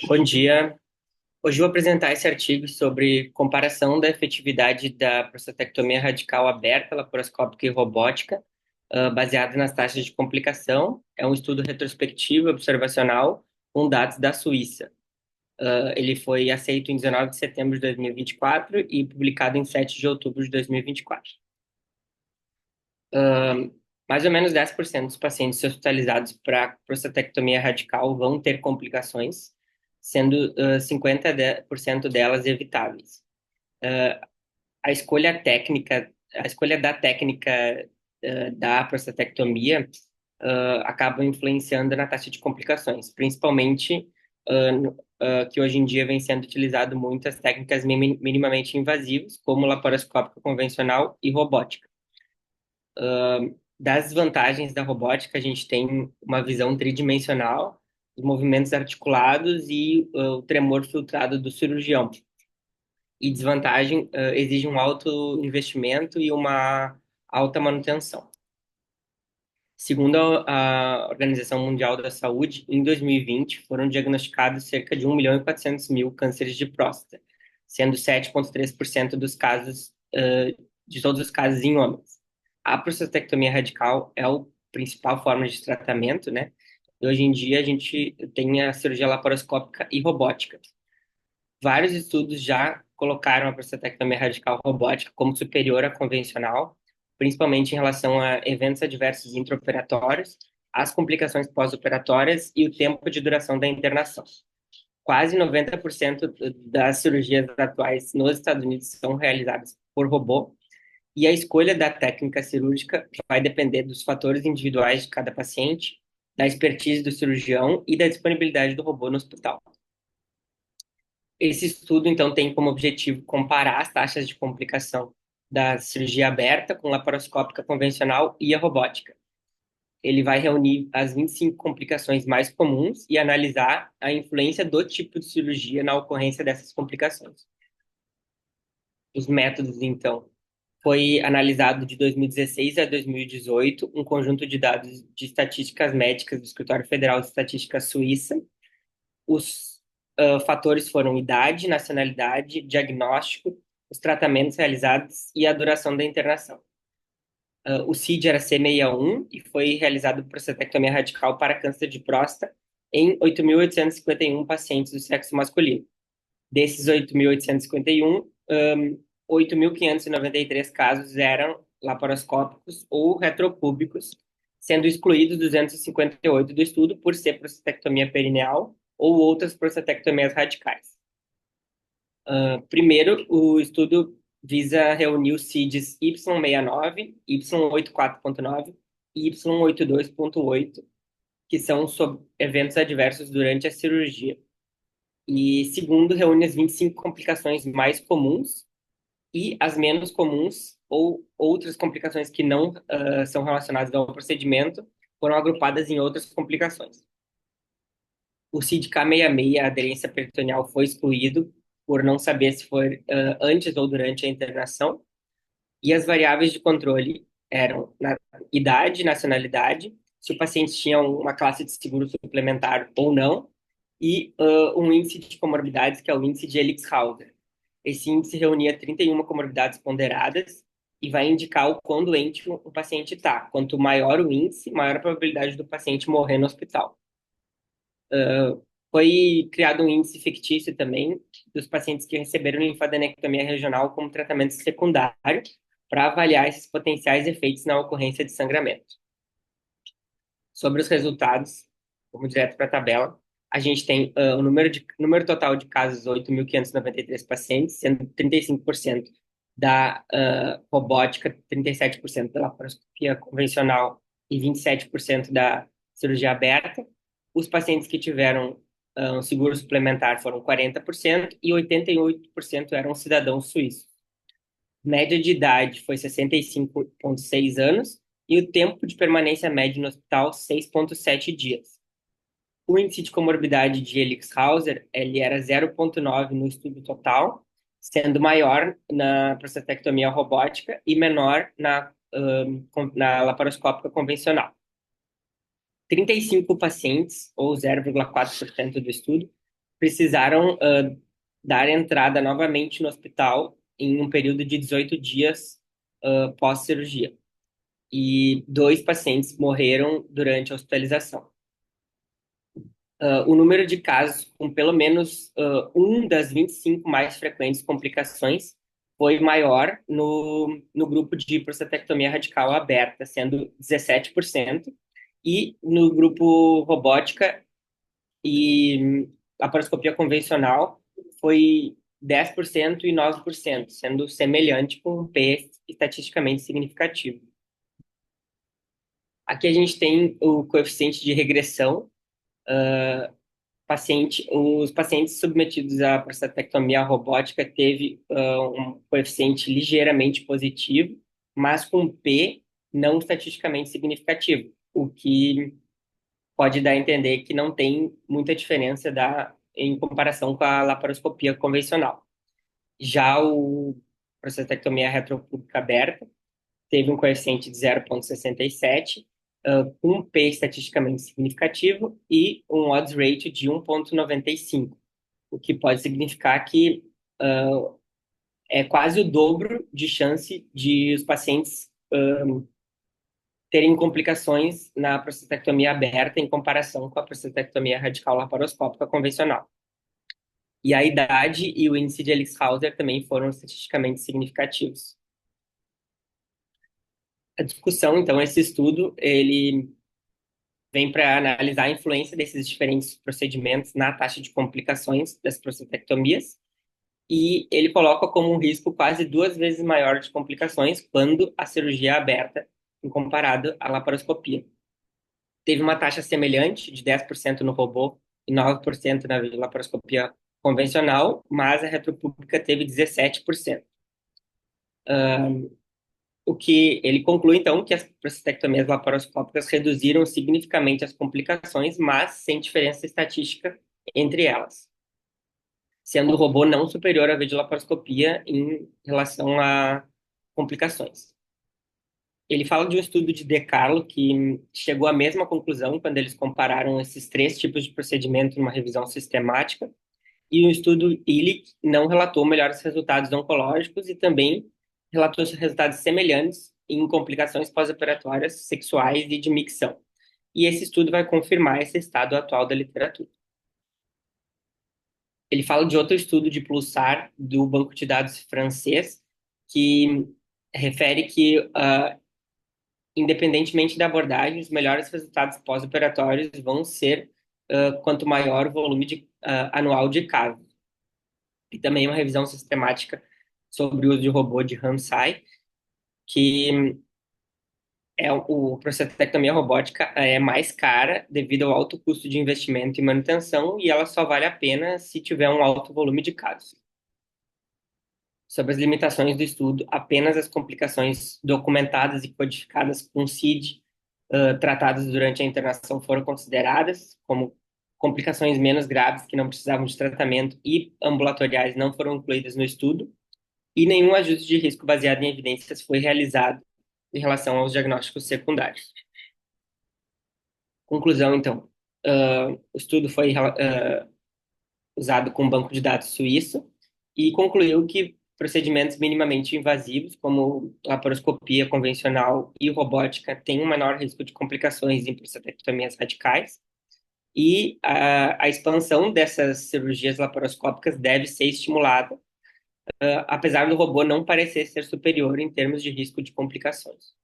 Bom dia. Hoje eu vou apresentar esse artigo sobre comparação da efetividade da prostatectomia radical aberta, laparoscópica e robótica, baseado nas taxas de complicação. É um estudo retrospectivo observacional com dados da Suíça. Ele foi aceito em 19 de setembro de 2024 e publicado em 7 de outubro de 2024. Mais ou menos 10% dos pacientes hospitalizados para prostatectomia radical vão ter complicações, sendo 50% delas evitáveis. A escolha da técnica da prostatectomia acaba influenciando na taxa de complicações, principalmente que hoje em dia vem sendo utilizado muitas técnicas minimamente invasivas, como laparoscópica convencional e robótica. Das vantagens da robótica, a gente tem uma visão tridimensional, os movimentos articulados e o tremor filtrado do cirurgião. E desvantagem, exige um alto investimento e uma alta manutenção. Segundo a Organização Mundial da Saúde, em 2020 foram diagnosticados cerca de 1.400.000 cânceres de próstata, sendo 7,3% dos casos, de todos os casos em homens. A prostatectomia radical é a principal forma de tratamento, né? E hoje em dia a gente tem a cirurgia laparoscópica e robótica. Vários estudos já colocaram a prostatectomia radical robótica como superior à convencional, principalmente em relação a eventos adversos intraoperatórios, as complicações pós-operatórias e o tempo de duração da internação. Quase 90% das cirurgias atuais nos Estados Unidos são realizadas por robô, e a escolha da técnica cirúrgica vai depender dos fatores individuais de cada paciente, da expertise do cirurgião e da disponibilidade do robô no hospital. Esse estudo, então, tem como objetivo comparar as taxas de complicação da cirurgia aberta com laparoscópica convencional e a robótica. Ele vai reunir as 25 complicações mais comuns e analisar a influência do tipo de cirurgia na ocorrência dessas complicações. Os métodos, então, foi analisado de 2016 a 2018 um conjunto de dados de estatísticas médicas do Escritório Federal de Estatística Suíça. Os fatores foram idade, nacionalidade, diagnóstico, os tratamentos realizados e a duração da internação. O CID era C61 e foi realizado prostatectomia radical para câncer de próstata em 8.851 pacientes do sexo masculino. Desses 8.851, 8.593 casos eram laparoscópicos ou retropúbicos, sendo excluídos 258 do estudo por ser prostatectomia perineal ou outras prostatectomias radicais. Primeiro, o estudo visa reunir os CIDs Y69, Y84.9 e Y82.8, que são sobre eventos adversos durante a cirurgia. E segundo, reúne as 25 complicações mais comuns e as menos comuns ou outras complicações que não são relacionadas ao procedimento foram agrupadas em outras complicações. O CID-K66, a aderência peritoneal, foi excluído por não saber se foi antes ou durante a internação. E as variáveis de controle eram idade, nacionalidade, se o paciente tinha uma classe de seguro suplementar ou não, e um índice de comorbidades, que é o índice de Elix-Hauser. Esse índice reunia 31 comorbidades ponderadas e vai indicar o quão doente o paciente está. Quanto maior o índice, maior a probabilidade do paciente morrer no hospital. Foi criado um índice fictício também dos pacientes que receberam linfadenectomia regional como tratamento secundário para avaliar esses potenciais efeitos na ocorrência de sangramento. Sobre os resultados, vamos direto para a tabela. A gente tem o número total de casos, 8.593 pacientes, sendo 35% da robótica, 37% da laparoscopia convencional e 27% da cirurgia aberta. Os pacientes que tiveram um seguro suplementar foram 40% e 88% eram cidadãos suíços. Média de idade foi 65,6 anos e o tempo de permanência médio no hospital, 6,7 dias. O índice de comorbidade de Elix-Hauser, ele era 0,9 no estudo total, sendo maior na prostatectomia robótica e menor na laparoscópica convencional. 35 pacientes, ou 0,4% do estudo, precisaram dar entrada novamente no hospital em um período de 18 dias pós-cirurgia. E dois pacientes morreram durante a hospitalização. O número de casos com pelo menos um das 25 mais frequentes complicações foi maior no grupo de prostatectomia radical aberta, sendo 17%, e no grupo robótica e laparoscopia convencional foi 10% e 9%, sendo semelhante com um P estatisticamente significativo. Aqui a gente tem o coeficiente de regressão. Os pacientes submetidos à prostatectomia robótica teve um coeficiente ligeiramente positivo, mas com P não estatisticamente significativo, o que pode dar a entender que não tem muita diferença em comparação com a laparoscopia convencional. Já o prostatectomia retropúbica aberta teve um coeficiente de 0,67, um P estatisticamente significativo e um odds ratio de 1,95, o que pode significar que é quase o dobro de chance de os pacientes terem complicações na prostatectomia aberta em comparação com a prostatectomia radical laparoscópica convencional. E a idade e o índice de Elixhauser também foram estatisticamente significativos. A discussão, então, esse estudo, ele vem para analisar a influência desses diferentes procedimentos na taxa de complicações das prostatectomias, e ele coloca como um risco quase 2 vezes maior de complicações quando a cirurgia é aberta, em comparado à laparoscopia. Teve uma taxa semelhante, de 10% no robô e 9% na laparoscopia convencional, mas a retropúbica teve 17%. O que ele conclui, então, que as prostatectomias laparoscópicas reduziram significativamente as complicações, mas sem diferença estatística entre elas, sendo o robô não superior à videolaparoscopia em relação a complicações. Ele fala de um estudo de De Carlo que chegou à mesma conclusão quando eles compararam esses três tipos de procedimento numa revisão sistemática, e o estudo ILIC não relatou melhores resultados oncológicos e também relatou resultados semelhantes em complicações pós-operatórias sexuais e de micção. E esse estudo vai confirmar esse estado atual da literatura. Ele fala de outro estudo de Pulsar, do banco de dados francês, que refere que, independentemente da abordagem, os melhores resultados pós-operatórios vão ser quanto maior o volume anual de casos. E também uma revisão sistemática sobre o uso de robô de Ramsay, que o prostatectomia robótica é mais cara devido ao alto custo de investimento e manutenção, e ela só vale a pena se tiver um alto volume de casos. Sobre as limitações do estudo, apenas as complicações documentadas e codificadas com CID tratadas durante a internação foram consideradas, como complicações menos graves que não precisavam de tratamento e ambulatoriais não foram incluídas no estudo, e nenhum ajuste de risco baseado em evidências foi realizado em relação aos diagnósticos secundários. Conclusão, então, o estudo foi usado com um banco de dados suíço e concluiu que procedimentos minimamente invasivos, como laparoscopia convencional e robótica, têm um menor risco de complicações em prostatectomias radicais, e a expansão dessas cirurgias laparoscópicas deve ser estimulada, apesar do robô não parecer ser superior em termos de risco de complicações.